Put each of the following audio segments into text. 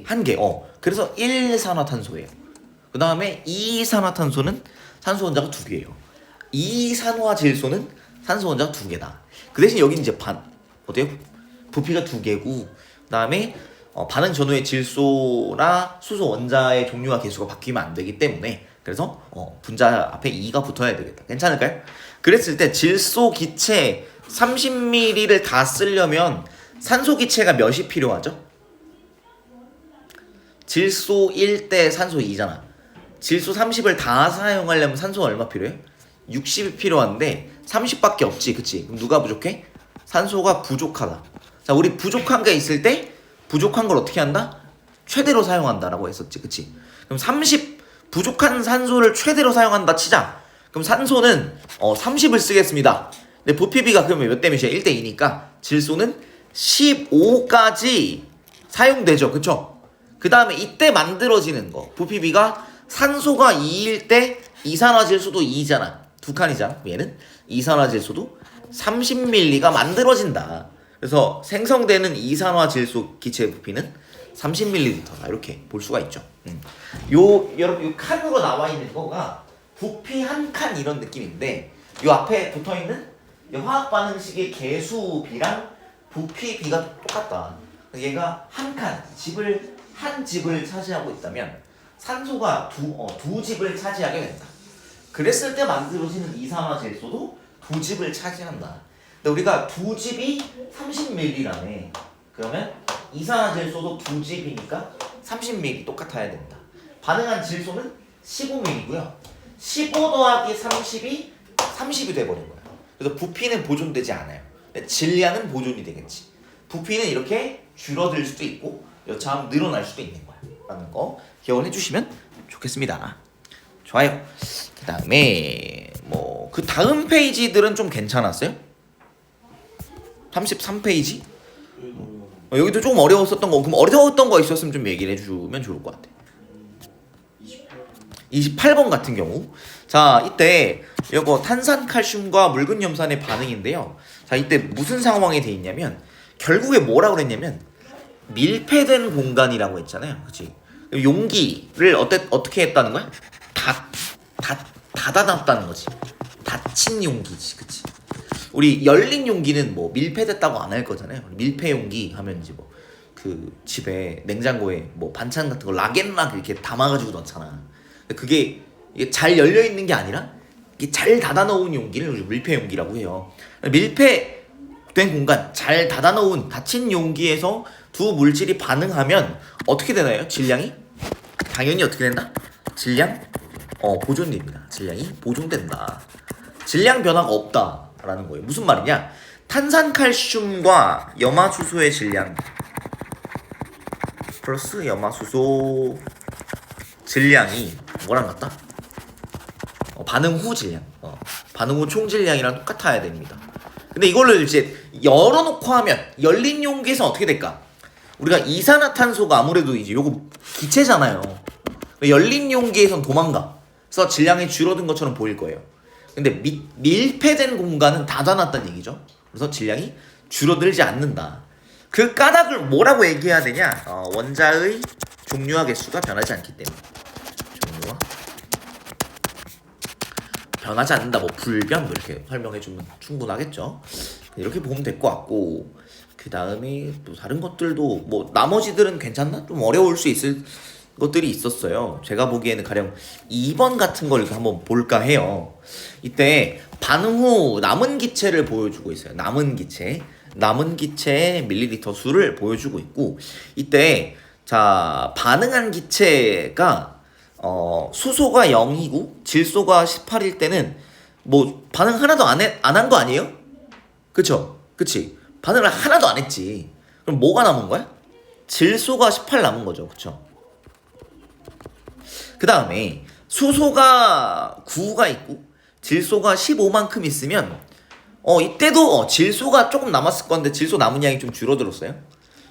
한 개. 그래서 1산화탄소예요. 그 다음에 2산화탄소는 산소 원자가 2개예요. 2산화질소는 산소 원자가 2개다. 그 대신 여기 이제 어때요? 부피가 2개고, 그 다음에 반응 전후의 질소나 수소 원자의 종류와 개수가 바뀌면 안 되기 때문에, 그래서 분자 앞에 2가 붙어야 되겠다. 괜찮을까요? 그랬을 때 질소 기체 30ml를 다 쓰려면 산소 기체가 몇이 필요하죠? 질소 1대 산소 2잖아. 질소 30을 다 사용하려면 산소가 얼마 필요해? 60이 필요한데 30밖에 없지, 그치? 그럼 누가 부족해? 산소가 부족하다. 자, 우리 부족한 게 있을 때 부족한 걸 어떻게 한다? 최대로 사용한다라고 했었지, 그치? 그럼 30 부족한 산소를 최대로 사용한다 치자. 그럼 산소는 30을 쓰겠습니다. 근데 부피비가 그러면 몇 대 몇이야? 1대 2니까 질소는 15까지 사용되죠, 그쵸? 그 다음에 이때 만들어지는 거, 부피비가 산소가 2일 때 이산화질소도 2잖아. 두 칸이잖아. 얘는 이산화질소도 30ml가 만들어진다. 그래서 생성되는 이산화질소 기체 부피는 30ml다. 이렇게 볼 수가 있죠. 여러분, 요 칸으로 나와 있는 거가 부피 한 칸 이런 느낌인데, 요 앞에 붙어 있는 화학 반응식의 개수비랑 부피비가 똑같다. 얘가 한 칸, 한 집을 차지하고 있다면 산소가 두 집을 차지하게 된다. 그랬을 때 만들어지는 이산화질소도 두 집을 차지한다. 근데 우리가 두 집이 30ml라네. 그러면 이산화질소도 두 집이니까 30ml 똑같아야 된다. 반응한 질소는 15ml고요. 15 더하기 30이 돼버린 거야. 그래서 부피는 보존되지 않아요. 근데 질량은 보존이 되겠지. 부피는 이렇게 줄어들 수도 있고 여차하면 늘어날 수도 있는 거야 라는 거 기억을 해주시면 좋겠습니다. 좋아요. 그 다음에 그 다음 페이지들은 좀 괜찮았어요? 33페이지? 여기도 조금 어려웠었던 거, 그럼 어려웠던 거 있었으면 좀 얘기를 해주면 좋을 것 같아. 28번 같은 경우, 자, 이때 이거 탄산칼슘과 묽은 염산의 반응인데요. 자, 이때 무슨 상황이 돼 있냐면 결국에 뭐라고 그랬냐면 밀폐된 공간이라고 했잖아요, 그렇지? 용기를 어떻게 했다는 거야? 닫아놨다는 거지. 닫힌 용기지, 그치? 우리 열린 용기는 밀폐됐다고 안 할 거잖아요. 밀폐 용기 하면 이제 그 집에 냉장고에 반찬 같은 거 락앤락 이렇게 담아가지고 넣잖아. 그게 이게 잘 열려 있는 게 아니라 이게 잘 닫아놓은 용기를 밀폐 용기라고 해요. 밀폐된 공간, 잘 닫아놓은 닫힌 용기에서 두 물질이 반응하면 어떻게 되나요? 질량이? 당연히 어떻게 된다? 질량? 보존됩니다. 질량이 보존된다. 질량 변화가 없다라는 거예요. 무슨 말이냐? 탄산칼슘과 염화수소의 질량 플러스 염화수소 질량이 뭐랑 같다? 반응 후 질량, 반응 후 총 질량이랑 똑같아야 됩니다. 근데 이걸로 이제 열어놓고 하면 열린 용기에서 어떻게 될까? 우리가 이산화탄소가 아무래도 이제 요거 기체잖아요. 열린 용기에선 도망가. 그래서 질량이 줄어든 것처럼 보일 거예요. 근데 밀폐된 공간은 닫아놨다는 얘기죠. 그래서 질량이 줄어들지 않는다. 그 까닭을 뭐라고 얘기해야 되냐? 원자의 종류와 개수가 변하지 않기 때문에. 종류와 변하지 않는다. 불변 이렇게 설명해주면 충분하겠죠. 이렇게 보면 될 것 같고, 그 다음에 또 다른 것들도 나머지들은 괜찮나? 좀 어려울 수 있을 것들이 있었어요. 제가 보기에는 가령 2번 같은 걸 이렇게 한번 볼까 해요. 이때 반응 후 남은 기체를 보여주고 있어요. 남은 기체의 밀리리터 수를 보여주고 있고, 이때 자, 반응한 기체가 수소가 0이고 질소가 18일 때는 반응 하나도 안 한 거 아니에요? 그치? 반응을 하나도 안 했지. 그럼 뭐가 남은 거야? 질소가 18 남은 거죠. 그쵸? 그 다음에 수소가 9가 있고 질소가 15만큼 있으면 이때도 질소가 조금 남았을 건데 질소 남은 양이 좀 줄어들었어요.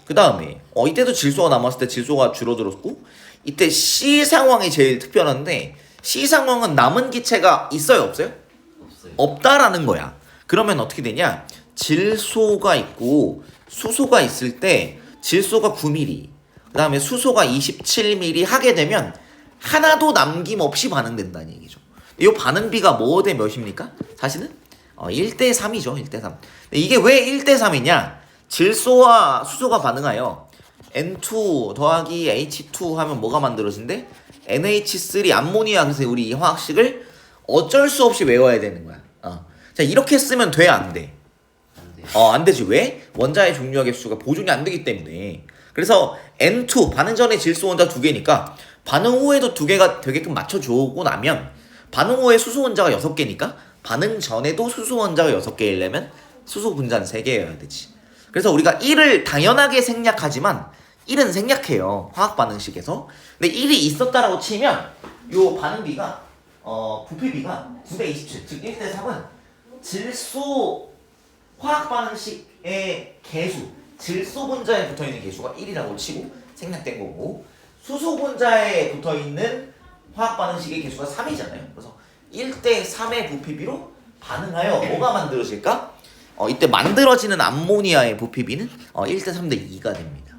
그 다음에 이때도 질소가 남았을 때 질소가 줄어들었고, 이때 C 상황이 제일 특별한데 C 상황은 남은 기체가 있어요, 없어요? 없다라는 거야. 그러면 어떻게 되냐? 질소가 있고 수소가 있을 때 질소가 9ml, 그 다음에 수소가 27ml 하게 되면 하나도 남김없이 반응된다는 얘기죠. 이 반응비가 뭐 대 몇입니까? 사실은 1대 3이죠. 1대 3. 이게 왜 1대 3이냐? 질소와 수소가 반응하여 N2 더하기 H2 하면 뭐가 만들어진대? NH3 암모니아. 그래서 우리 이 화학식을 어쩔 수 없이 외워야 되는 거야. 자, 이렇게 쓰면 돼, 안 돼? 안 되지. 왜? 원자의 종류와 개수가 보존이 안 되기 때문에. 그래서 N2 반응 전에 질소 원자 2개니까 반응 후에도 2개가 되게끔 맞춰주고 나면 반응 후에 수소 원자가 6개니까 반응 전에도 수소 원자가 6개이려면 수소 분자는 3개여야 되지. 그래서 우리가 1을 당연하게 생략하지만 1은 생략해요. 화학 반응식에서. 근데 1이 있었다라고 치면 요 반응비가 부피비가 9대 27, 즉 1대 3은 질소 화학 반응식의 개수, 질소 분자에 붙어 있는 개수가 1이라고 치고 생략된 거고, 수소 분자에 붙어 있는 화학 반응식의 개수가 3이잖아요. 그래서 1대 3의 부피비로 반응하여 뭐가 만들어질까? 이때 만들어지는 암모니아의 부피비는 1대 3대 2가 됩니다.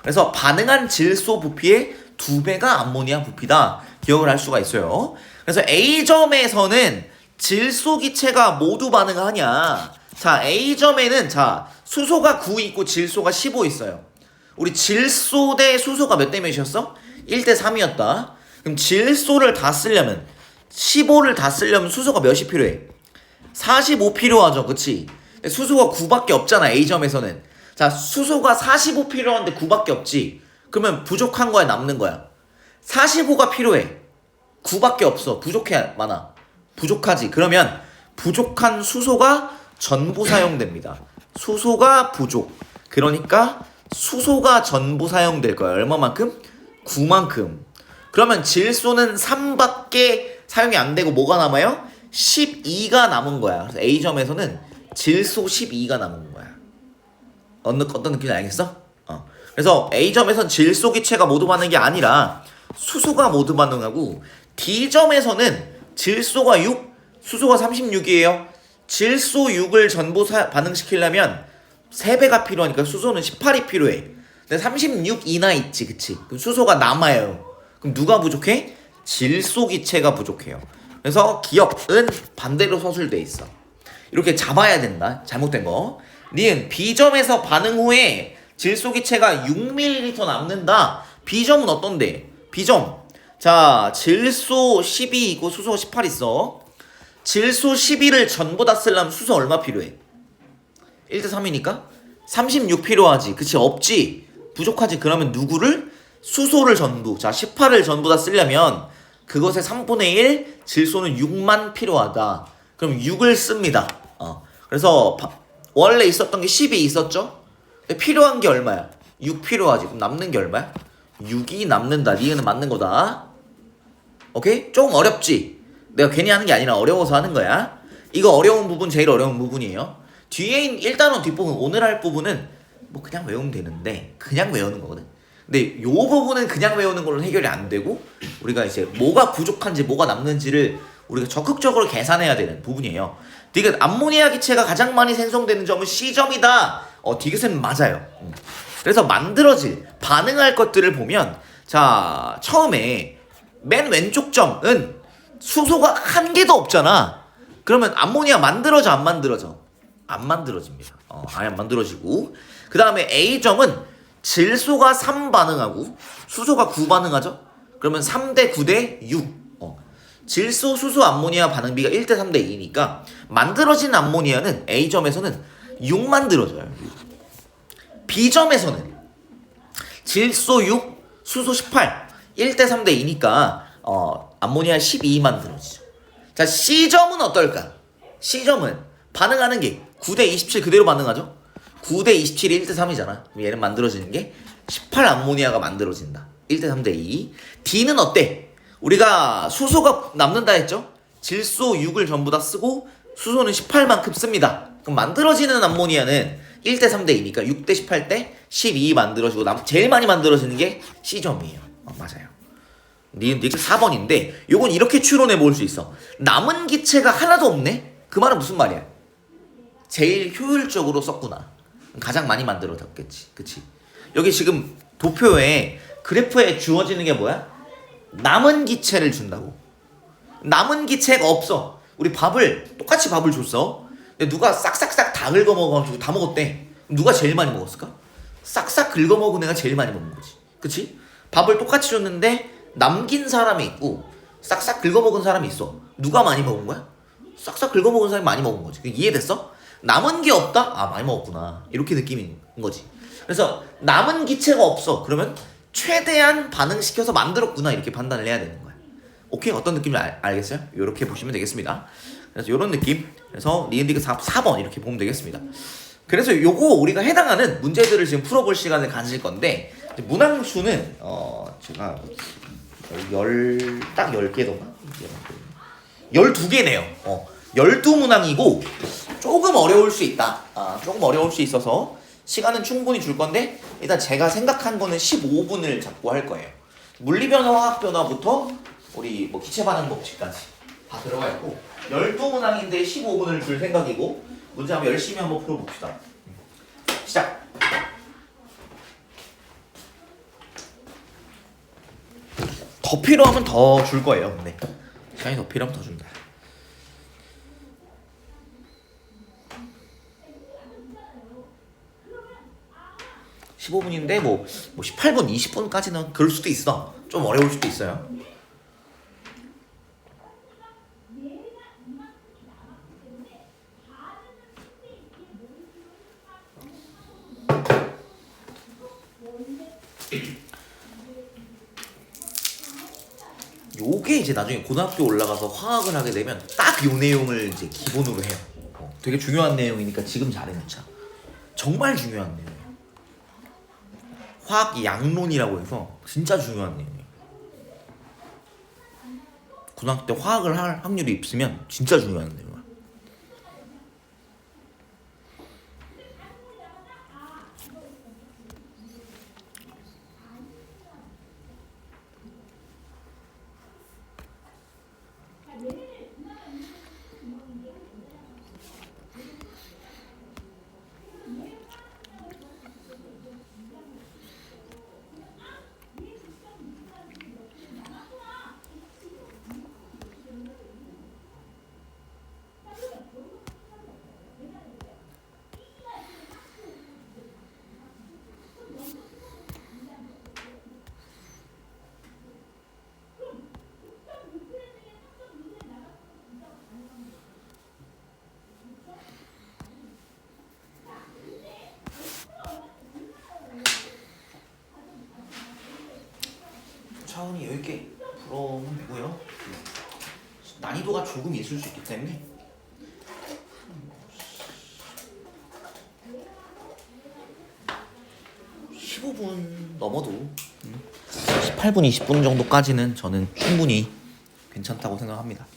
그래서 반응한 질소 부피의 2배가 암모니아 부피다. 기억을 할 수가 있어요. 그래서 A점에서는 질소 기체가 모두 반응하냐? 자, A점에는 자, 수소가 9 있고 질소가 15 있어요. 우리 질소 대 수소가 몇 대 몇이었어? 1대 3이었다. 그럼 질소를 다 쓰려면 15를 다 쓰려면 수소가 몇이 필요해? 45 필요하죠. 그치? 수소가 9밖에 없잖아. A점에서는. 자, 수소가 45 필요한데 9밖에 없지. 그러면 부족한 거야, 남는 거야? 45가 필요해. 9밖에 없어. 부족해, 많아. 부족하지. 그러면 부족한 수소가 전부 사용됩니다. 수소가 부족. 그러니까 수소가 전부 사용될 거야. 얼마만큼? 9만큼. 그러면 질소는 3밖에 사용이 안 되고 뭐가 남아요? 12가 남은 거야. 그래서 A점에서는 질소 12가 남은 거야. 어떤 느낌인지 알겠어? 그래서 A점에서는 질소 기체가 모두 반응이 아니라 수소가 모두 반응하고, D점에서는 질소가 6, 수소가 36이에요. 질소 6을 전부 반응시키려면 3배가 필요하니까 수소는 18이 필요해. 근데 36 이나 있지, 그치? 그럼 수소가 남아요. 그럼 누가 부족해? 질소 기체가 부족해요. 그래서 기억은 반대로 서술돼 있어. 이렇게 잡아야 된다. 잘못된 거. 니은 B점에서 반응 후에 질소 기체가 6ml 남는다. B점은 어떤데? B점. 자, 질소 12 있고 수소 18 있어. 질소 12를 전부 다 쓰려면 수소 얼마 필요해? 1대 3이니까 36 필요하지. 그치? 없지. 부족하지. 그러면 누구를? 수소를 전부. 자, 18을 전부 다 쓰려면 그것의 3분의 1 질소는 6만 필요하다. 그럼 6을 씁니다. 그래서 원래 있었던 게 10이 있었죠? 근데 필요한 게 얼마야? 6 필요하지. 그럼 남는 게 얼마야? 6이 남는다. 니은은 맞는 거다. 오케이? 조금 어렵지? 내가 괜히 하는 게 아니라 어려워서 하는 거야. 이거 어려운 부분 제일 어려운 부분이에요. 뒤에 있는 1단원 뒷부분, 오늘 할 부분은 뭐 그냥 외우면 되는데 그냥 외우는 거거든. 근데 요 부분은 그냥 외우는 걸로 해결이 안 되고 우리가 이제 뭐가 부족한지 뭐가 남는지를 우리가 적극적으로 계산해야 되는 부분이에요. 디귿 암모니아 기체가 가장 많이 생성되는 점은 C점이다. 디귿은 맞아요. 그래서 만들어질 반응할 것들을 보면, 자, 처음에 맨 왼쪽 점은 수소가 한 개도 없잖아. 그러면 암모니아 만들어져 안 만들어져? 안 만들어집니다. 아예 안 만들어지고, 그 다음에 A점은 질소가 3 반응하고 수소가 9 반응하죠? 그러면 3대 9대 6. 질소, 수소, 암모니아 반응비가 1대 3대 2니까 만들어진 암모니아는 A점에서는 6 만들어져요. B점에서는 질소 6, 수소 18, 1대 3대 2니까 암모니아 12 만들어지죠. 자, C점은 어떨까? C점은 반응하는 게 9대 27 그대로 반응하죠? 9대 27이 1대 3이잖아. 그럼 얘는 만들어지는 게 18 암모니아가 만들어진다. 1대 3대 2. D는 어때? 우리가 수소가 남는다 했죠? 질소 6을 전부 다 쓰고 수소는 18만큼 씁니다. 그럼 만들어지는 암모니아는 1대 3대 2니까 6대 18 대 12 만들어지고 제일 많이 만들어지는 게 C점이에요. 맞아요. 니은 4번인데 요건 이렇게 추론해 볼 수 있어. 남은 기체가 하나도 없네? 그 말은 무슨 말이야? 제일 효율적으로 썼구나. 가장 많이 만들어졌겠지. 그치? 여기 지금 도표에 그래프에 주어지는 게 뭐야? 남은 기체를 준다고. 남은 기체가 없어. 우리 똑같이 밥을 줬어. 근데 누가 싹싹싹 다 긁어 먹어가지고 다 먹었대. 누가 제일 많이 먹었을까? 싹싹 긁어 먹은 애가 제일 많이 먹은 거지. 그치? 밥을 똑같이 줬는데 남긴 사람이 있고 싹싹 긁어 먹은 사람이 있어. 누가 많이 먹은 거야? 싹싹 긁어 먹은 사람이 많이 먹은 거지. 이해됐어? 남은 게 없다? 아, 많이 먹었구나. 이렇게 느낌인 거지. 그래서 남은 기체가 없어. 그러면 최대한 반응시켜서 만들었구나. 이렇게 판단을 해야 되는 거야. 오케이? 어떤 느낌인지 알겠어요? 이렇게 보시면 되겠습니다. 그래서 이런 느낌. 그래서 니은디귿 4번 이렇게 보면 되겠습니다. 그래서 요거 우리가 해당하는 문제들을 지금 풀어볼 시간을 가질 건데, 문항수는 제가 딱 10개던가? 12개네요. 12문항이고 조금 어려울 수 있다. 조금 어려울 수 있어서 시간은 충분히 줄 건데, 일단 제가 생각한 거는 15분을 잡고 할 거예요. 물리변화, 화학변화부터 우리 뭐 기체 반응 법칙까지 다 들어가 있고 12문항인데 15분을 줄 생각이고, 문제 한번 열심히 한번 풀어봅시다. 시작! 더 필요하면 더 줄 거예요. 근데 시간이 더 필요하면 더 준다. (15분인데) 뭐 18분, 20분까지는 그럴 수도 있어. 좀 어려울 수도 있어요. 요게 이제 나중에 고등학교 올라가서 화학을 하게 되면 딱 요 내용을 이제 기본으로 해요. 되게 중요한 내용이니까 지금 잘해놓자. 정말 중요한 내용이에요. 화학 양론이라고 해서 진짜 중요한 내용이에요. 고등학교 때 화학을 할 확률이 있으면 진짜 중요한 내용이에요. 차원이 10개 풀어보면 되고요. 난이도가 조금 있을 수 있기 때문에 15분 넘어도 18분, 20분 정도까지는 저는 충분히 괜찮다고 생각합니다.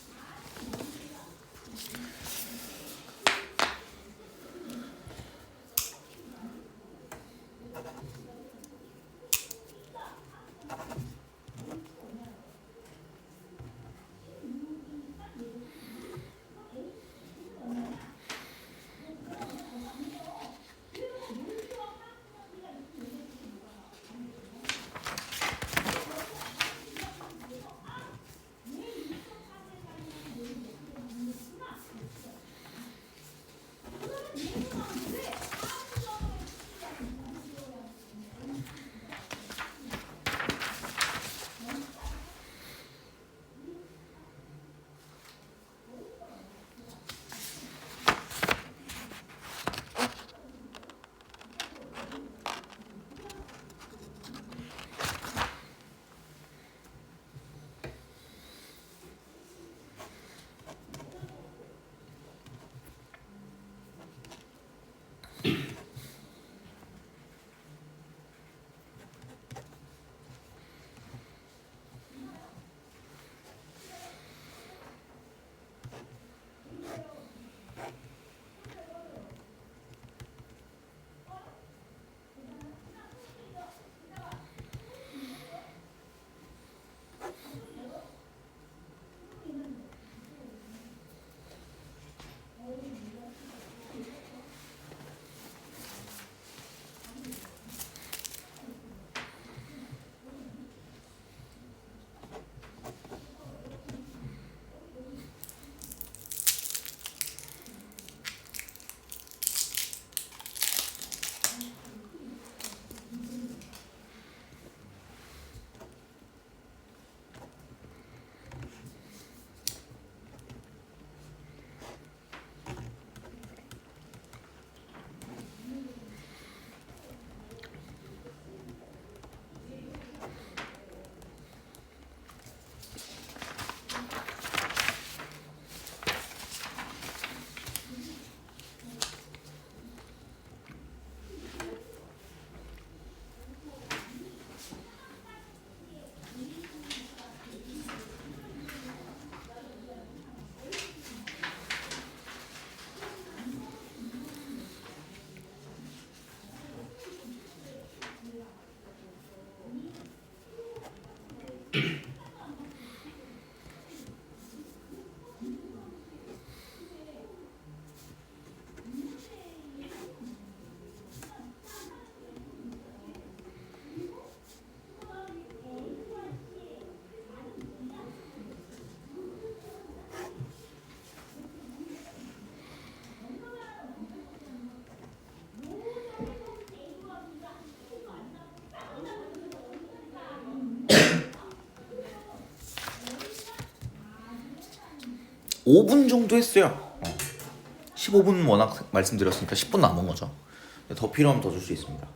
5분 정도 했어요. 15분 워낙 말씀드렸으니까 10분 남은 거죠. 더 필요하면 더 줄 수 있습니다.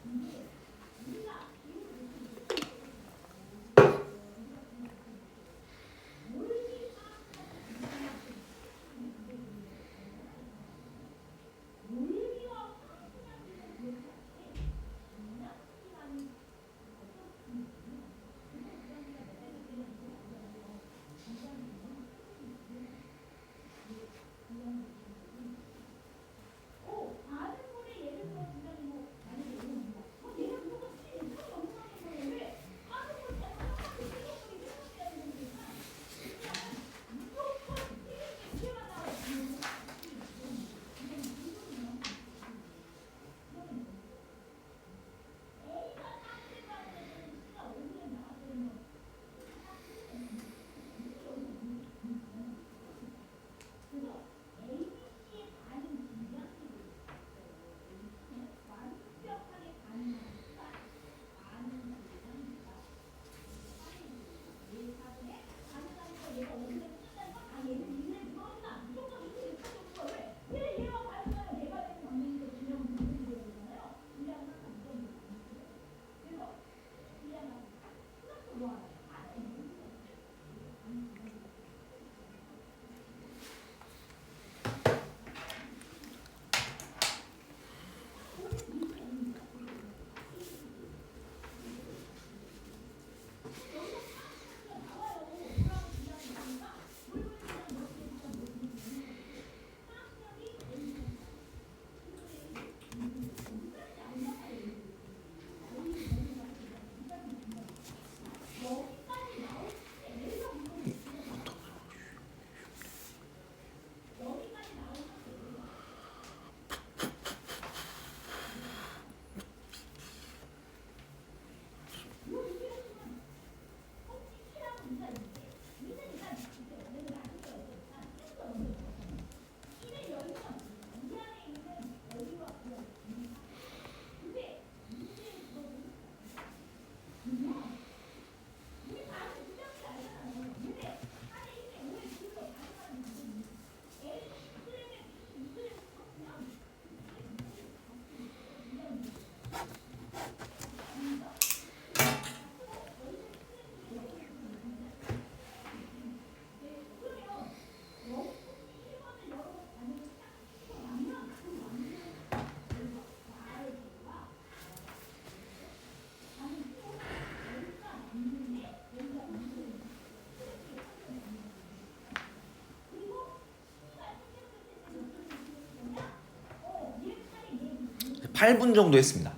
네, 8분 정도 했습니다.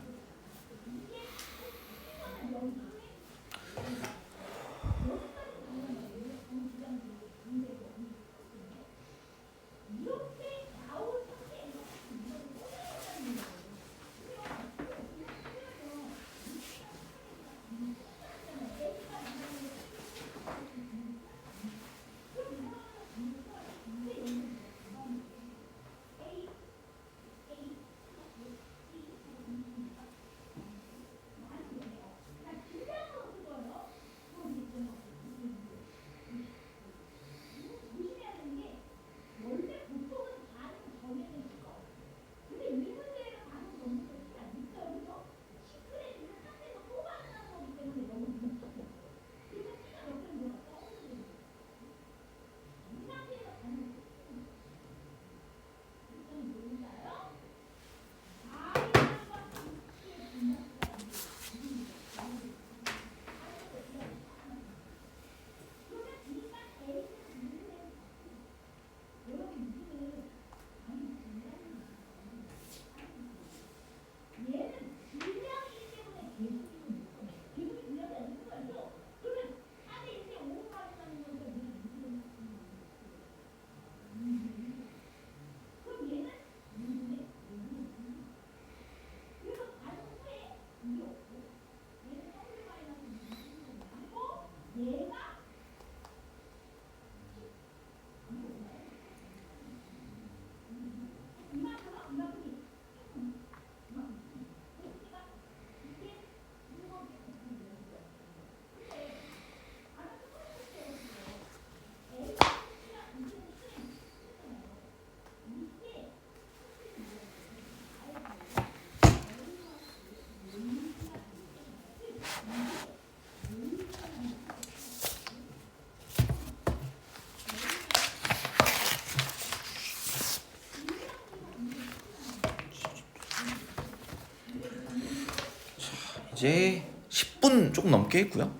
이제 10분 조금 넘게 했고요.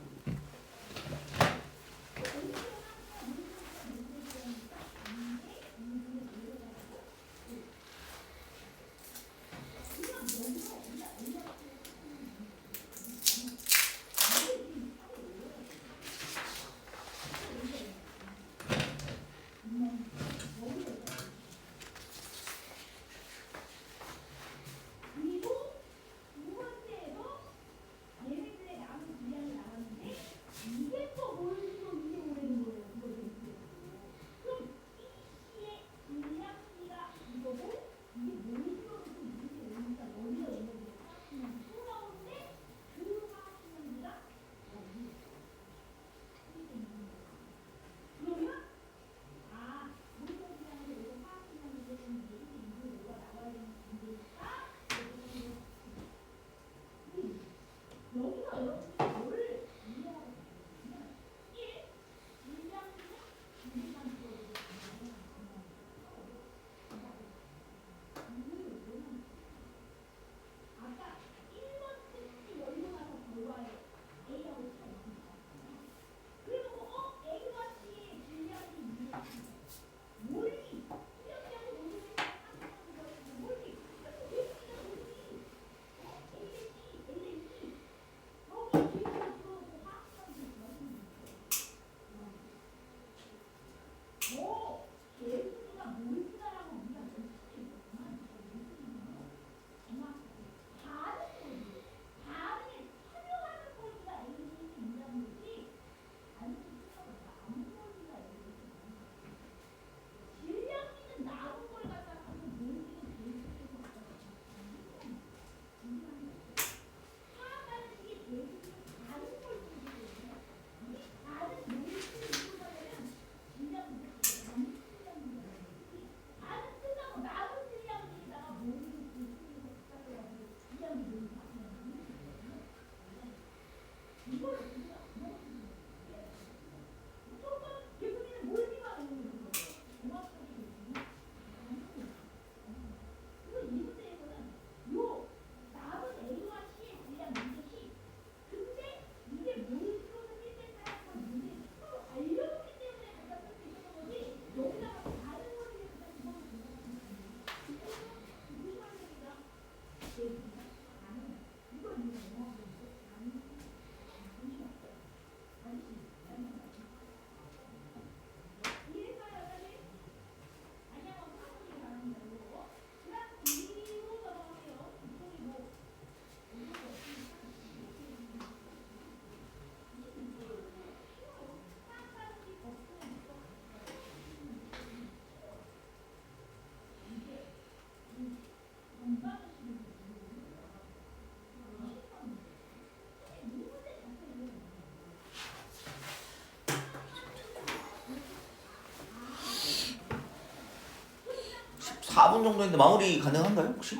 사 분 정도 했는데 마무리 가능한가요 혹시?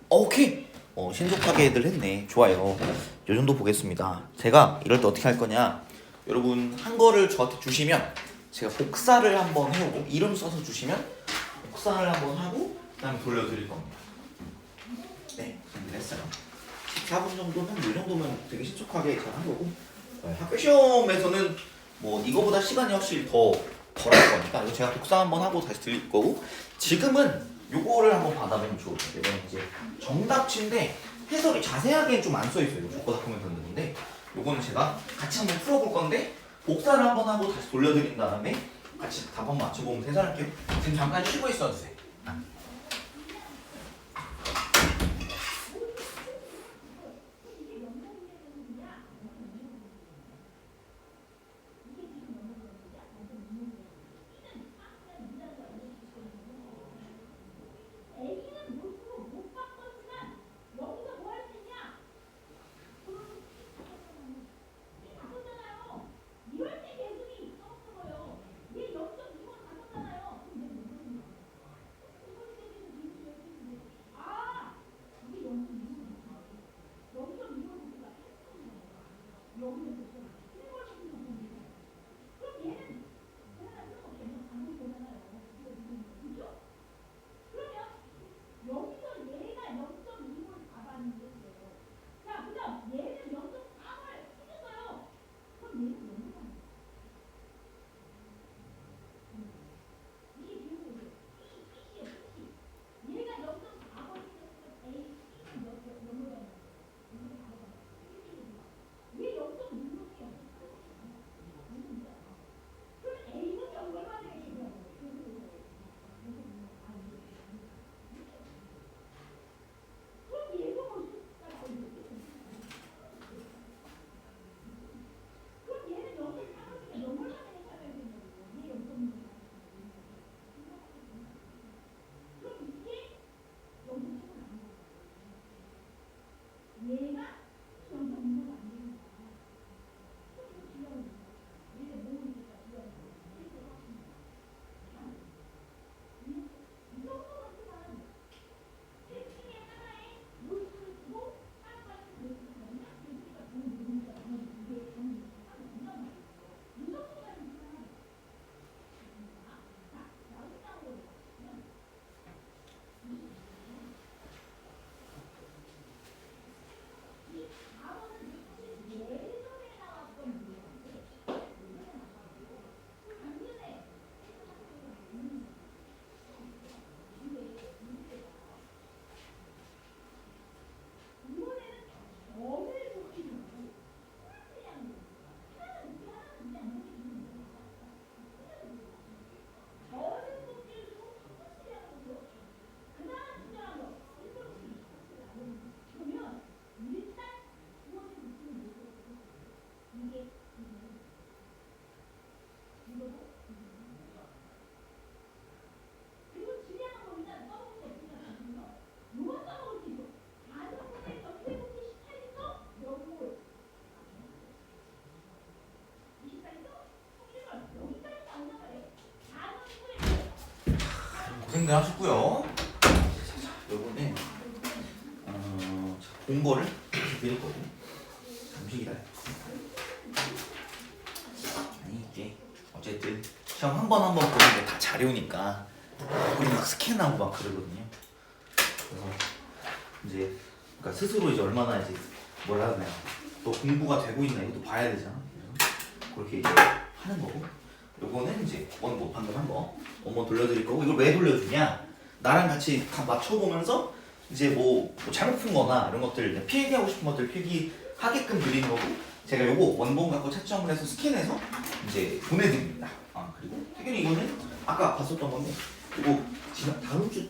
오케이. 신속하게들 했네. 좋아요. 요 정도 보겠습니다. 제가 이럴 때 어떻게 할 거냐? 여러분 한 거를 저한테 주시면 제가 복사를 한번 해오고 이름 써서 주시면 복사를 한번 하고 그다음에 돌려드릴 겁니다. 네, 준비했어요. 14분 정도면 이 정도면 되게 신속하게 잘 한 거고 학교 시험에서는 뭐 이거보다 시간이 확실히 더 덜할 거니까 이거 제가 복사 한번 하고 다시 드릴 거고 지금은 요거를 한번 받아보면 좋을 텐데 이거는 이제 정답치인데 해설이 자세하게 좀 안 써있어요. 조건 학부모 변동인데 요거는 제가 같이 한번 풀어볼 건데 복사를 한번 하고 다시 돌려드린 다음에 같이 답 한번 맞춰보면 해설할게요. 지금 잠깐 쉬고 있어주세요. 고생들 하셨고요. 요거는 공고를 드릴 거고 잠시 기다려. 아니 이게 어쨌든 시험 한 번 보는 게 다 자료니까 우리 막 스캔하고 막 그러거든요. 그래서 이제 그러니까 스스로 이제 얼마나 이제 뭐라 하나요? 또 공부가 되고 있나 이것도 봐야 되잖아. 그래서 그렇게 이제 하는 거고. 요거는 이제 원고 방금 한 거 원본 돌려드릴 거고, 이걸 왜 돌려주냐? 나랑 같이 맞춰보면서 이제 뭐 잘못 푼 거나 이런 것들 필기하고 싶은 것들 필기하게끔 드리는 거고, 제가 요거 원본 갖고 채점을 해서 스캔해서 이제 보내드립니다. 그리고 태균이 이거는 아까 봤었던 건데, 이거 다음 주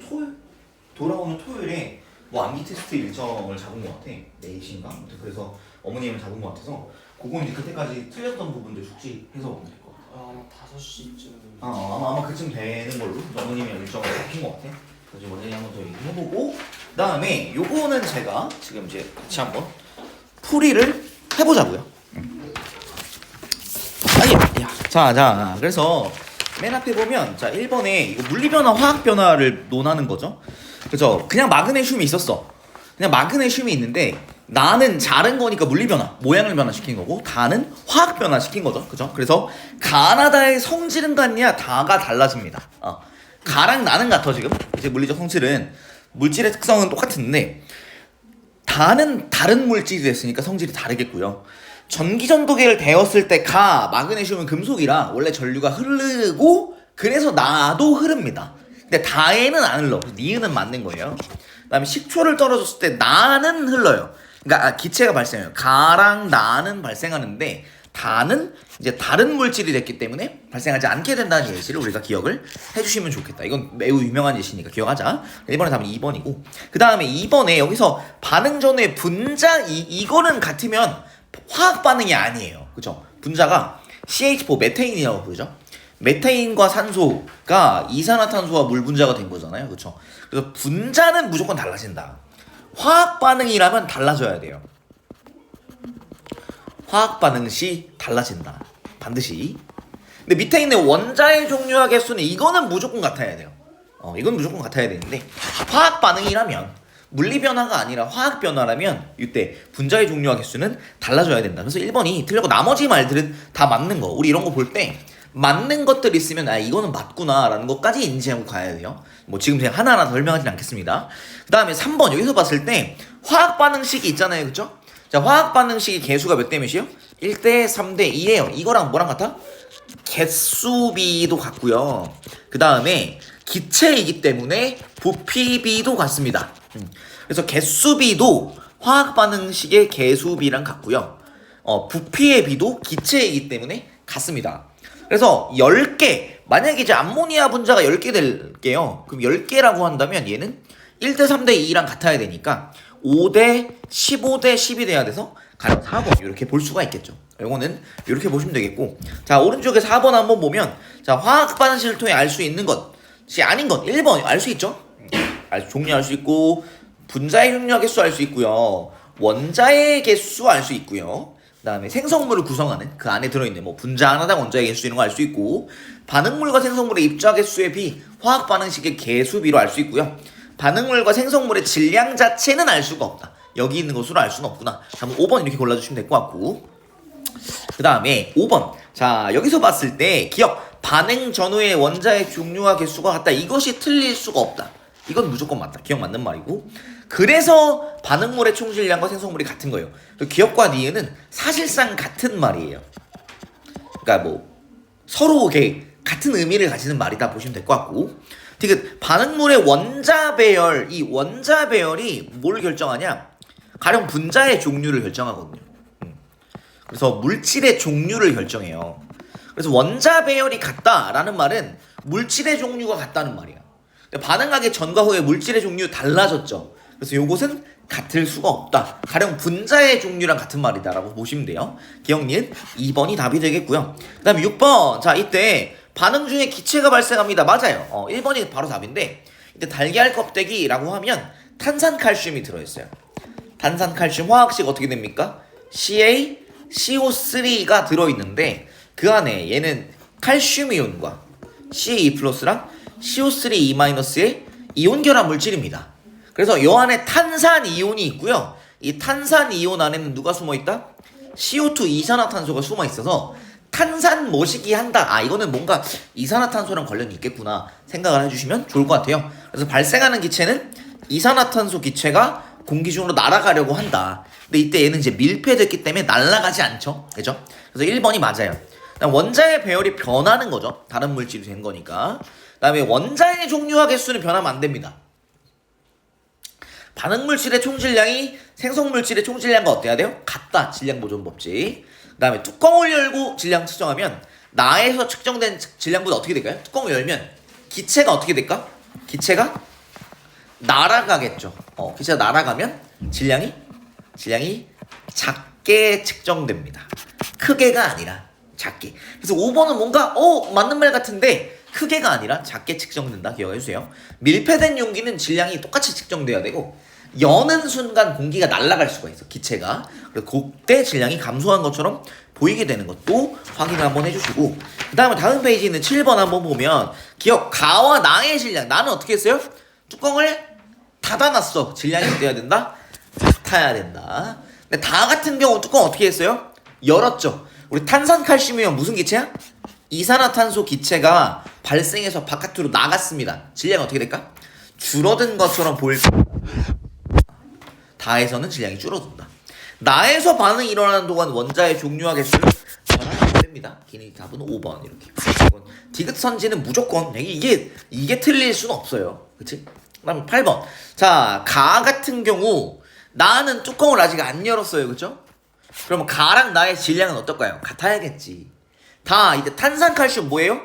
돌아오는 토요일에 뭐 암기 테스트 일정을 잡은 것 같아. 4시인가? 그래서 어머님을 잡은 것 같아서 그건 이제 그때까지 틀렸던 부분들 숙지해서 오면 될 것 같아. 5시쯤. 아마 그쯤 되는 걸로 어머님이 일정을 잡힌 것 같아. 그래서 원장님 한번 더 얘기해보고, 그 다음에 요거는 제가 지금 이제 같이 한번 풀이를 해보자고요. 자, 그래서 맨 앞에 보면 자 1번에 이거 물리변화, 화학변화를 논하는 거죠. 그죠? 그냥 마그네슘이 있었어. 그냥 마그네슘이 있는데 나는 자른 거니까 물리변화, 모양을 변화시킨 거고, 다는 화학 변화시킨 거죠. 그죠? 그래서 가나다의 성질은 같냐? 다가 달라집니다. 가랑 나는 같아 지금. 이제 물리적 성질은 물질의 특성은 똑같은데 다는 다른 물질이 됐으니까 성질이 다르겠고요. 전기전도계를 대었을 때 마그네슘은 금속이라 원래 전류가 흐르고 그래서 나도 흐릅니다. 근데 다에는 안 흘러. 니은은 맞는 거예요. 그 다음에 식초를 떨어졌을 때 나는 흘러요. 그러니까 기체가 발생해요. 가랑 나는 발생하는데 다는 이제 다른 물질이 됐기 때문에 발생하지 않게 된다는 예시를 우리가 기억을 해주시면 좋겠다. 이건 매우 유명한 예시니까 기억하자. 이번에 답은 2번이고, 그 다음에 2번에 여기서 반응 전후의 분자 이거는 같으면 화학 반응이 아니에요. 그죠? 분자가 CH4 메테인이라고 부르죠. 메테인과 산소가 이산화탄소와 물 분자가 된 거잖아요. 그렇죠? 그래서 분자는 무조건 달라진다. 화학 반응이라면 달라져야 돼요. 화학 반응 시 달라진다. 반드시. 근데 밑에 있는 원자의 종류와 개수는 이거는 무조건 같아야 돼요. 이건 무조건 같아야 되는데 화학 반응이라면, 물리 변화가 아니라 화학 변화라면 이때 분자의 종류와 개수는 달라져야 된다. 그래서 1번이 틀렸고 나머지 말들은 다 맞는 거. 우리 이런 거 볼 때 맞는 것들이 있으면 이거는 맞구나 라는 것까지 인지하고 가야 돼요. 뭐 지금 제가 하나하나 설명하진 않겠습니다. 그 다음에 3번 여기서 봤을 때 화학 반응식이 있잖아요. 그쵸? 자, 화학 반응식이 개수가 몇 대 몇이요? 1대 3대 2예요. 이거랑 뭐랑 같아? 개수비도 같고요. 그 다음에 기체이기 때문에 부피비도 같습니다. 그래서 개수비도 화학 반응식의 개수비랑 같고요. 부피의 비도 기체이기 때문에 같습니다. 그래서 10개, 만약에 이제 암모니아 분자가 10개 될게요. 그럼 10개라고 한다면 얘는 1대 3대 2랑 같아야 되니까 5대 15대 10이 돼야 돼서 가령 4번 이렇게 볼 수가 있겠죠. 이거는 이렇게 보시면 되겠고, 자 오른쪽에 4번 한번 보면, 자 화학 반응식을 통해 알 수 있는 것이 아닌 것 1번 알 수 있죠. 종류 알 수 있고, 분자의 종류와 개수 알 수 있고요, 원자의 개수 알 수 있고요, 그 다음에 생성물을 구성하는 그 안에 들어있는 뭐 분자 하나당 원자의 개수 이런 거 알 수 있고, 반응물과 생성물의 입자 개수의 비, 화학 반응식의 개수비로 알 수 있고요, 반응물과 생성물의 질량 자체는 알 수가 없다. 여기 있는 것으로 알 수는 없구나. 한번 5번 이렇게 골라주시면 될 것 같고, 그 다음에 5번. 자 여기서 봤을 때 기억, 반응 전후의 원자의 종류와 개수가 같다. 이것이 틀릴 수가 없다. 이건 무조건 맞다. 기억 맞는 말이고, 그래서 반응물의 총질량과 생성물이 같은 거예요. 기억과 니은은 사실상 같은 말이에요. 그러니까 뭐 서로 이게 같은 의미를 가지는 말이다 보시면 될 것 같고, 디귿, 반응물의 원자 배열, 이 원자 배열이 뭘 결정하냐? 가령 분자의 종류를 결정하거든요. 그래서 물질의 종류를 결정해요. 그래서 원자 배열이 같다라는 말은 물질의 종류가 같다는 말이야. 반응하기 전과 후에 물질의 종류 달라졌죠. 그래서 요것은 같을 수가 없다. 가령 분자의 종류랑 같은 말이다라고 보시면 돼요. 기억니은 2번이 답이 되겠고요. 그 다음에 6번. 자 이때 반응 중에 기체가 발생합니다. 맞아요. 1번이 바로 답인데, 이때 달걀 껍데기라고 하면 탄산칼슘이 들어있어요. 탄산칼슘 화학식 어떻게 됩니까? CaCO3가 들어있는데, 그 안에 얘는 칼슘 이온과 CaE 플러스랑 CO3E-의 이온 결합 물질입니다. 그래서 이 안에 탄산 이온이 있고요. 이 탄산 이온 안에는 누가 숨어있다? CO2 이산화탄소가 숨어있어서 탄산 모시기 한다. 아 이거는 뭔가 이산화탄소랑 관련이 있겠구나 생각을 해주시면 좋을 것 같아요. 그래서 발생하는 기체는 이산화탄소 기체가 공기 중으로 날아가려고 한다. 근데 이때 얘는 이제 밀폐됐기 때문에 날아가지 않죠. 그죠? 그래서 1번이 맞아요. 원자의 배열이 변하는 거죠. 다른 물질이 된 거니까. 그 다음에 원자의 종류와 개수는 변하면 안 됩니다. 반응물질의 총질량이 생성물질의 총질량과 어때야 돼요? 같다. 질량 보존 법칙. 그 다음에 뚜껑을 열고 질량 측정하면 나에서 측정된 질량보다 어떻게 될까요? 뚜껑을 열면 기체가 어떻게 될까? 기체가 날아가겠죠. 기체가 날아가면 질량이 작게 측정됩니다. 크게가 아니라 작게. 그래서 5번은 뭔가 맞는 말 같은데 크게가 아니라 작게 측정된다. 기억해주세요. 밀폐된 용기는 질량이 똑같이 측정돼야 되고, 여는 순간 공기가 날아갈 수가 있어, 기체가. 그래서 그때 질량이 감소한 것처럼 보이게 되는 것도 확인을 한번 해주시고, 그 다음에 다음 페이지 있는 7번 한번 보면, 기억, 가와 나의 질량. 나는 어떻게 했어요? 뚜껑을 닫아놨어. 질량이 어때야 된다? 같아야 된다. 근데 다 같은 경우 뚜껑 어떻게 했어요? 열었죠. 우리 탄산칼슘이면 무슨 기체야? 이산화탄소 기체가 발생해서 바깥으로 나갔습니다. 질량이 어떻게 될까? 줄어든 것처럼 보일 겁니다. 다에서는 질량이 줄어든다. 나에서 반응이 일어나는 동안 원자의 종류와 개수는 변하지 않습니다. 기니 답은 5번 이렇게. 디귿 선지는 무조건 이게 틀릴 수는 없어요. 그치? 그다음 8번. 자, 가 같은 경우 나는 뚜껑을 아직 안 열었어요. 그쵸? 그러면 가랑 나의 질량은 어떨까요? 같아야겠지. 다 이제 탄산칼슘 뭐예요?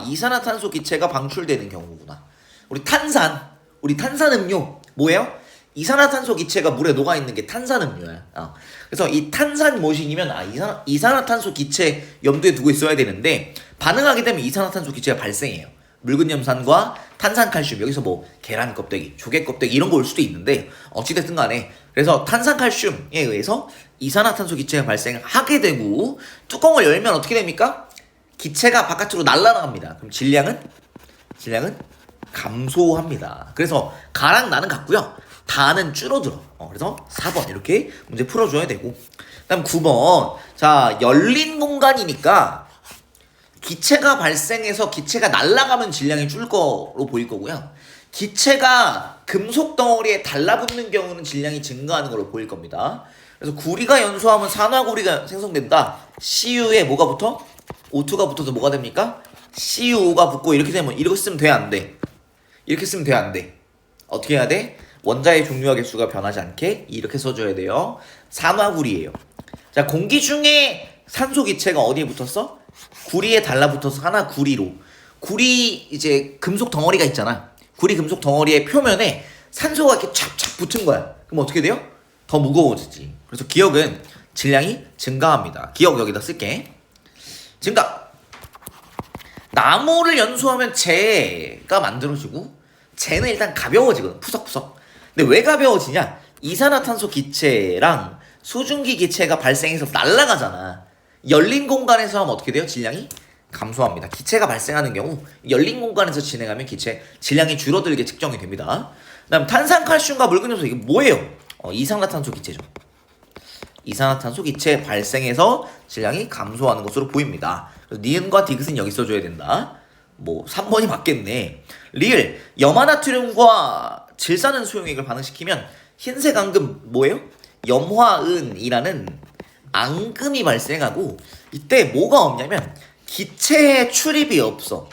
이산화탄소 기체가 방출되는 경우구나. 우리 탄산음료 뭐예요? 이산화탄소 기체가 물에 녹아있는 게 탄산음료야. 그래서 이 탄산 모식이면 이산화탄소 기체 염두에 두고 있어야 되는데, 반응하게 되면 이산화탄소 기체가 발생해요. 묽은 염산과 탄산칼슘, 여기서 뭐 계란 껍데기, 조개 껍데기 이런 거 올 수도 있는데, 어찌됐든 간에 그래서 탄산칼슘에 의해서 이산화탄소 기체가 발생하게 되고, 뚜껑을 열면 어떻게 됩니까? 기체가 바깥으로 날아갑니다. 그럼 질량은 감소합니다. 그래서 가랑 나는 같고요, 다는 줄어들어. 그래서 4번 이렇게 문제 풀어줘야 되고, 그 다음 9번. 자, 열린 공간이니까 기체가 발생해서 기체가 날아가면 질량이 줄 거로 보일 거고요, 기체가 금속 덩어리에 달라붙는 경우는 질량이 증가하는 걸로 보일 겁니다. 그래서 구리가 연소하면 산화구리가 생성된다. CU에 뭐가 붙어? O2가 붙어서 뭐가 됩니까? CuO가 붙고 이렇게 되면 이렇게 쓰면 돼, 안 돼? 이렇게 쓰면 돼, 안 돼? 어떻게 해야 돼? 원자의 종류와 개수가 변하지 않게 이렇게 써줘야 돼요. 산화구리예요. 자, 공기 중에 산소 기체가 어디에 붙었어? 구리에 달라붙어서 하나 구리로. 구리 이제 금속 덩어리가 있잖아. 구리 금속 덩어리의 표면에 산소가 이렇게 찹찹 붙은 거야. 그럼 어떻게 돼요? 더 무거워지지. 그래서 기억은 질량이 증가합니다. 기억 여기다 쓸게. 증가. 나무를 연소하면 재가 만들어지고 재는 일단 가벼워지거든. 푸석푸석. 근데 왜 가벼워지냐? 이산화탄소 기체랑 수증기 기체가 발생해서 날아가잖아. 열린 공간에서 하면 어떻게 돼요? 질량이 감소합니다. 기체가 발생하는 경우 열린 공간에서 진행하면 기체 질량이 줄어들게 측정이 됩니다. 그다음 탄산칼슘과 묽은염소 이게 뭐예요? 이산화탄소 기체죠. 이산화탄소 기체 발생해서 질량이 감소하는 것으로 보입니다. 그래서 니은과 디귿은 여기 써줘야 된다. 뭐 3번이 맞겠네. 리을 염화나트륨과 질산은 수용액을 반응시키면 흰색 앙금 뭐예요? 염화은이라는 앙금이 발생하고 이때 뭐가 없냐면 기체에 출입이 없어.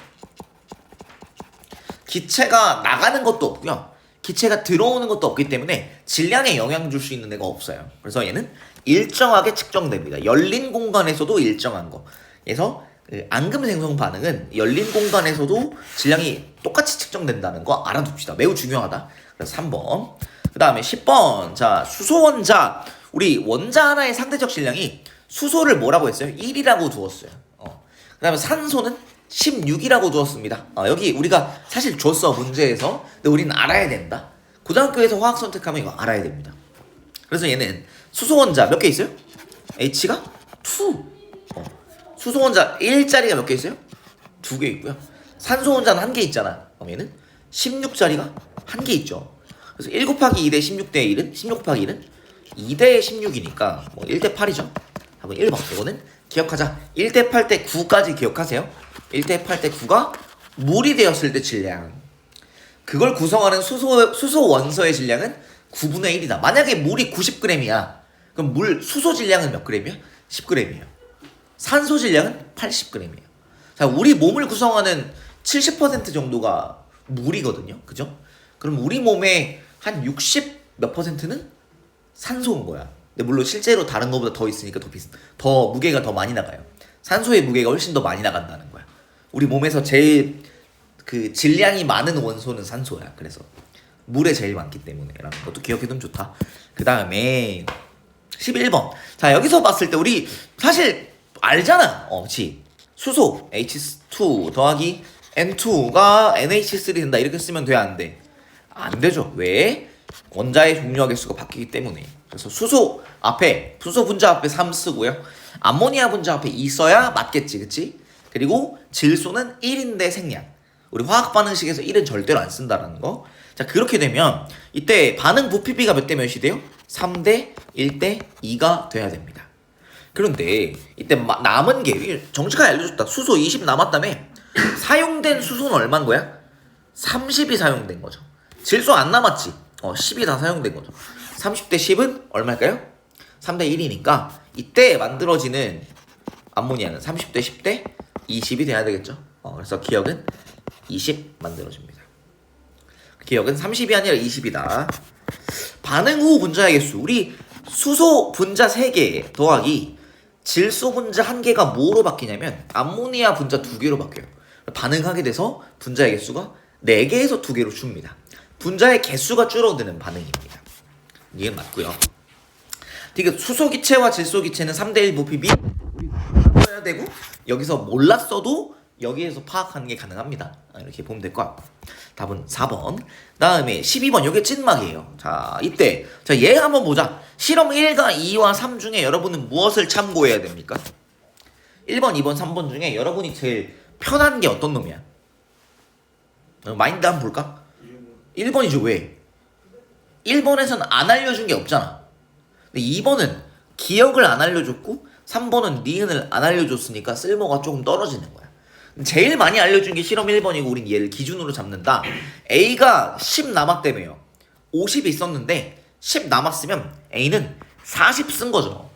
기체가 나가는 것도 없고요. 기체가 들어오는 것도 없기 때문에 질량에 영향 줄 수 있는 애가 없어요. 그래서 얘는 일정하게 측정됩니다. 열린 공간에서도 일정한 거. 그래서 앙금 생성 반응은 열린 공간에서도 질량이 똑같이 측정된다는 거 알아둡시다. 매우 중요하다. 그래서 3번. 그 다음에 10번. 자, 수소 원자. 우리 원자 하나의 상대적 질량이 수소를 뭐라고 했어요? 1이라고 두었어요. 그 다음에 산소는 16이라고 두었습니다. 여기 우리가 사실 줬어, 문제에서. 근데 우리는 알아야 된다. 고등학교에서 화학 선택하면 이거 알아야 됩니다. 그래서 얘는 수소 원자 몇 개 있어요? H가 2. 수소 원자 1짜리가 몇 개 있어요? 2개 있고요. 산소 원자는 1개 있잖아. 그럼 얘는 16짜리가 1개 있죠. 그래서 1 곱하기 2 대 16 대 1은 16 곱하기 1은 2 대 16이니까 뭐 1 대 8이죠. 한번 1번. 이거는 기억하자. 1 대 8 대 9까지 기억하세요. 1 대 8 대 9가 물이 되었을 때 질량. 그걸 구성하는 수소 원소의 질량은 9분의 1이다. 만약에 물이 90g이야. 그럼 수소 질량은 몇 g이야? 10g이에요. 산소 질량은 80g이에요. 자, 우리 몸을 구성하는 70% 정도가 물이거든요. 그죠? 그럼 우리 몸의 한 60 몇 %는 산소인 거야. 근데 물론 실제로 다른 거보다 더 있으니까 더 무게가 더 많이 나가요. 산소의 무게가 훨씬 더 많이 나간다는 거야. 우리 몸에서 제일 그 질량이 많은 원소는 산소야. 그래서 물에 제일 많기 때문에 라는 것도 기억해두면 좋다. 그 다음에 11번. 자, 여기서 봤을 때 우리 사실 알잖아. 그치? 수소 H2 더하기 N2가 NH3 된다. 이렇게 쓰면 돼, 안 돼? 안 되죠. 왜? 원자의 종류와 개수가 바뀌기 때문에. 그래서 수소 분자 앞에 3 쓰고요. 암모니아 분자 앞에 2 써야 맞겠지, 그치? 그리고 질소는 1인데 생략. 우리 화학 반응식에서 1은 절대로 안 쓴다라는 거. 자, 그렇게 되면 이때 반응 부피비가 몇 대 몇이 돼요? 3대 1대 2가 돼야 됩니다. 그런데 이때 남은 게 정직하게 알려줬다. 수소 20 남았다며. 사용된 수소는 얼마인 거야? 30이 사용된 거죠. 질소 안 남았지? 10이 다 사용된 거죠. 30대 10은 얼마일까요? 3대 1이니까 이때 만들어지는 암모니아는 30대 10대 20이 돼야 되겠죠. 그래서 기억은 20 만들어집니다. 기억은 30이 아니라 20이다. 반응 후 분자의 개수. 우리 수소 분자 3개 더하기 질소 분자 1개가 뭐로 바뀌냐면 암모니아 분자 2개로 바뀌어요. 반응하게 돼서 분자의 개수가 4개에서 2개로 줍니다. 분자의 개수가 줄어드는 반응입니다. 이게 맞고요. 되게 수소 기체와 질소 기체는 3대 1 부피비 우리 알아야 되고 여기서 몰랐어도 여기에서 파악하는 게 가능합니다. 이렇게 보면 될 것 같고. 답은 4번. 다음에 12번. 이게 찐막이에요. 자, 이때 얘 한번 보자. 실험 1과 2와 3 중에 여러분은 무엇을 참고해야 됩니까? 1번, 2번, 3번 중에 여러분이 제일 편한 게 어떤 놈이야? 마인드 한번 볼까? 1번이죠. 왜? 1번에서는 안 알려준 게 없잖아. 근데 2번은 기억을 안 알려줬고 3번은 니은을 안 알려줬으니까 쓸모가 조금 떨어지는 거야. 제일 많이 알려준 게 실험 1번이고 우린 얘를 기준으로 잡는다. A가 10 남았다며요. 50이 있었는데 10 남았으면 A는 40 쓴 거죠.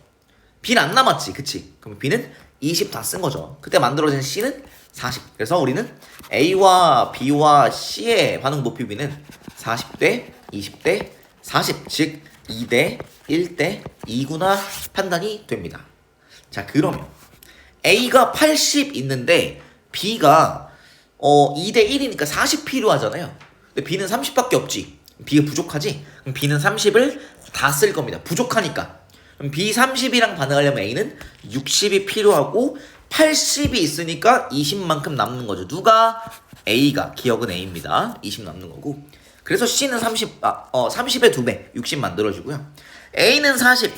B는 안 남았지, 그치? 그럼 B는 20 다 쓴 거죠. 그때 만들어진 C는 40. 그래서 우리는 A와 B와 C의 반응 높이비는 40대 20대 40, 즉 2대 1대 2구나 판단이 됩니다. 자, 그러면 A가 80 있는데 B가 2대 1이니까 40 필요하잖아요. 근데 B는 30밖에 없지. B가 부족하지? 그럼 B는 30을 다 쓸 겁니다. 부족하니까. 그럼 B 30이랑 반응하려면 A는 60이 필요하고 80이 있으니까 20만큼 남는 거죠. 누가? A가. 기억은 A입니다. 20 남는 거고. 그래서 C는 30의 2배, 60 만들어지고요. A는 40,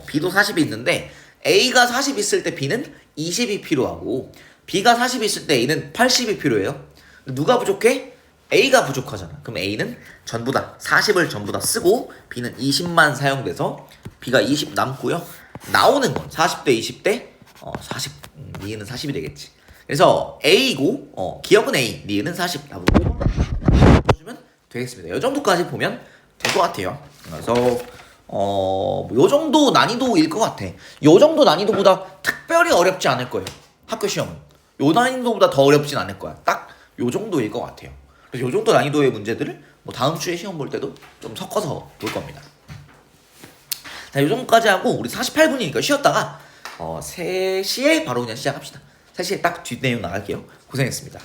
B도 40이 있는데 A가 40 있을 때 B는 20이 필요하고 B가 40 있을 때 A는 80이 필요해요. 누가 부족해? A가 부족하잖아. 그럼 A는 전부 다 40을 전부 다 쓰고 B는 20만 사용돼서 B가 20 남고요. 나오는 건 40대 20대 40 니은은 40이 되겠지. 그래서 A고 기억은 A, 니은은 40 나오고 보시면 되겠습니다. 이 정도까지 보면 될 것 같아요. 그래서 요 정도 난이도일 것 같아. 요 정도 난이도보다 특별히 어렵지 않을 거예요. 학교 시험은 요 난이도보다 더 어렵진 않을 거야. 딱 요 정도일 것 같아요. 그래서 요 정도 난이도의 문제들을 뭐 다음 주에 시험 볼 때도 좀 섞어서 볼 겁니다. 자, 요 정도까지 하고 우리 48분이니까 쉬었다가 3시에 바로 그냥 시작합시다. 3시에 딱 뒷내용 나갈게요. 고생했습니다.